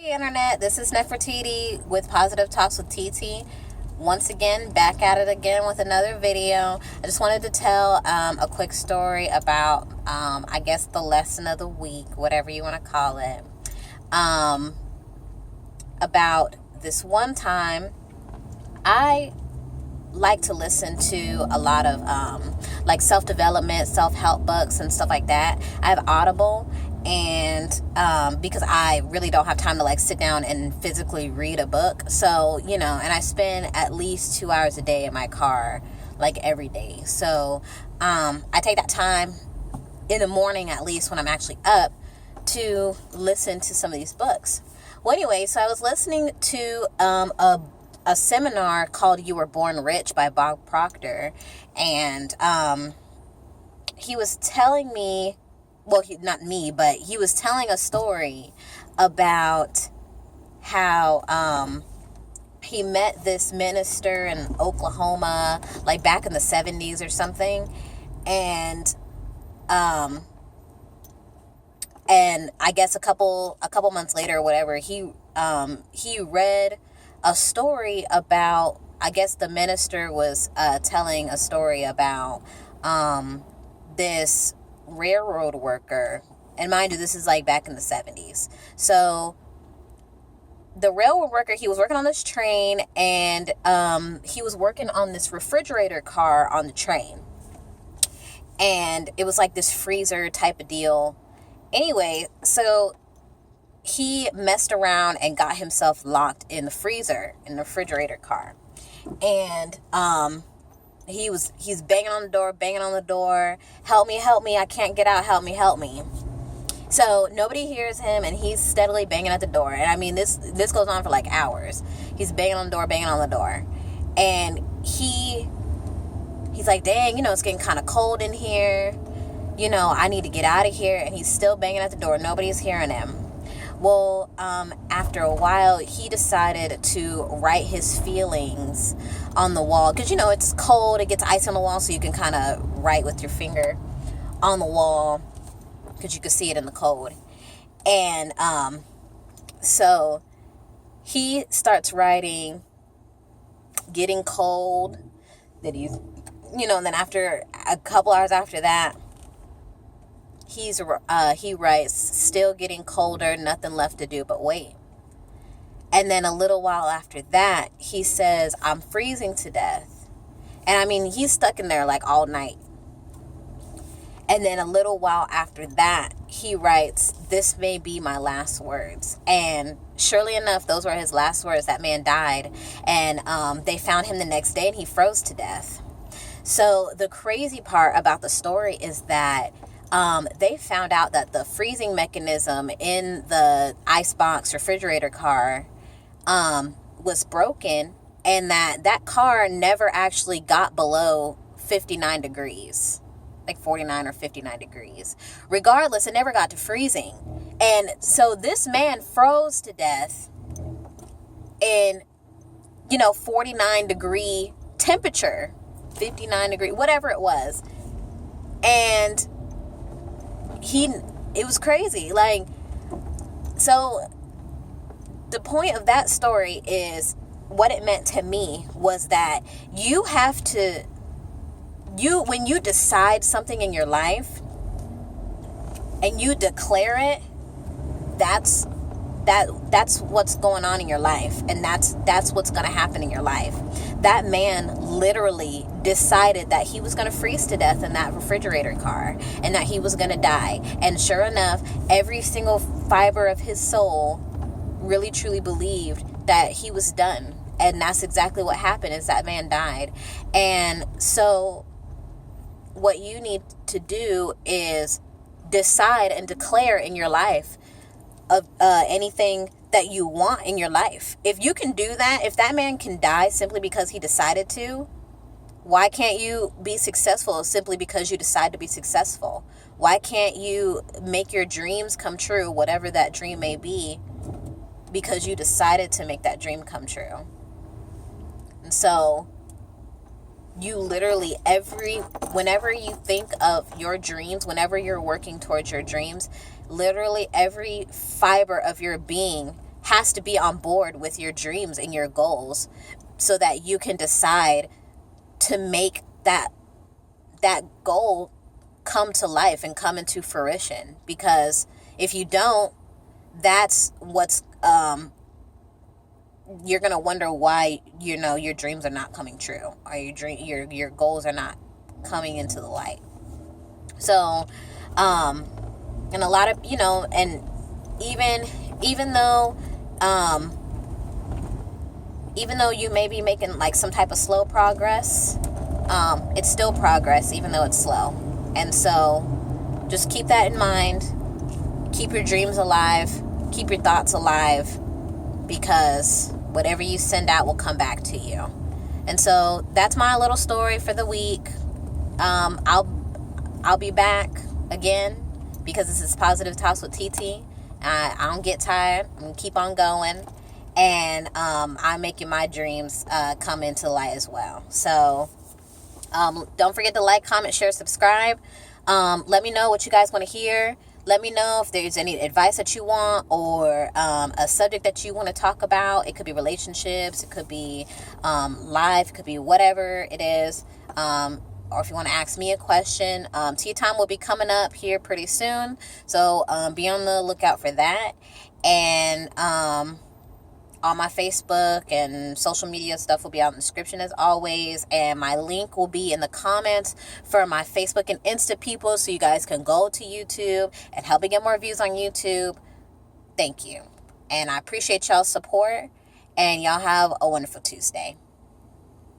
Hey Internet, this is Nefertiti with Positive Talks with TT. Once again, back at it again with another video. I just wanted to tell a quick story about, I guess, the lesson of the week, whatever you want to call it. About this one time, I like to listen to a lot of like self-development, self-help books and stuff like that. I have Audible, and because I really don't have time to like sit down and physically read a book, so and I spend at least 2 hours a day in my car, like every day. So I take that time in the morning, at least when I'm actually up, to listen to some of these books. Well, anyway, so I was listening to a seminar called You Were Born Rich by Bob Proctor, and he was telling me, well, not me, but he was telling a story about how he met this minister in Oklahoma, like back in the 70s or something, and I guess a couple months later or whatever, he read a story about, I guess the minister was telling a story about this railroad worker. And mind you, this is like back in the 70s. So the railroad worker, he was working on this train, and he was working on this refrigerator car on the train. And it was like this freezer type of deal. Anyway, so he messed around and got himself locked in the freezer in the refrigerator car. And he's banging on the door, help me, I can't get out, help me. So nobody hears him, and he's steadily banging at the door. And I mean, this goes on for like hours. He's banging on the door. And he's like, dang, it's getting kind of cold in here. I need to get out of here. And he's still banging at the door. Nobody's hearing him. Well, after a while, he decided to write his feelings on the wall. Because, it's cold. It gets ice on the wall, so you can kind of write with your finger on the wall, because you can see it in the cold. And so he starts writing, getting cold. That he's, and then after a couple hours after that, he writes, still getting colder, nothing left to do but wait. And then a little while after that, he says, I'm freezing to death. And I mean, he's stuck in there like all night. And then a little while after that, he writes, this may be my last words. And surely enough, those were his last words. That man died. And they found him the next day, and he froze to death. So the crazy part about the story is that they found out that the freezing mechanism in the icebox refrigerator car was broken, and that car never actually got below 59 degrees, like 49 or 59 degrees. Regardless, it never got to freezing. And so this man froze to death in, 49 degree temperature, 59 degree, whatever it was. And it was crazy. Like, so the point of that story is, what it meant to me was that you have to, when you decide something in your life and you declare it, that's what's going on in your life, and that's what's going to happen in your life. That man literally decided that he was going to freeze to death in that refrigerator car, and that he was going to die. And sure enough, every single fiber of his soul really truly believed that he was done. And that's exactly what happened, is that man died. And so what you need to do is decide and declare in your life of anything that you want in your life. If you can do that, if that man can die simply because he decided to, why can't you be successful simply because you decide to be successful? Why can't you make your dreams come true, whatever that dream may be, because you decided to make that dream come true? And so you literally, whenever you think of your dreams, whenever you're working towards your dreams, literally every fiber of your being has to be on board with your dreams and your goals so that you can decide to make that goal come to life and come into fruition. Because if you don't, that's what's you're gonna wonder why your dreams are not coming true, or your goals are not coming into the light. So and a lot of and even though you may be making like some type of slow progress, it's still progress even though it's slow. And so just keep that in mind. Keep your dreams alive, keep your thoughts alive, because whatever you send out will come back to you. And so that's my little story for the week. I'll be back again, because this is Positive Talks with TT. I don't get tired. I'm going to keep on going. And I'm making my dreams come into light as well. So don't forget to like, comment, share, subscribe. Let me know what you guys want to hear. Let me know if there's any advice that you want, or a subject that you want to talk about. It could be relationships. It could be life. It could be whatever it is. Or if you want to ask me a question, Tea Time will be coming up here pretty soon. So be on the lookout for that. And all my Facebook and social media stuff will be out in the description as always. And my link will be in the comments for my Facebook and Insta people, so you guys can go to YouTube and help me get more views on YouTube. Thank you. And I appreciate y'all's support. And y'all have a wonderful Tuesday.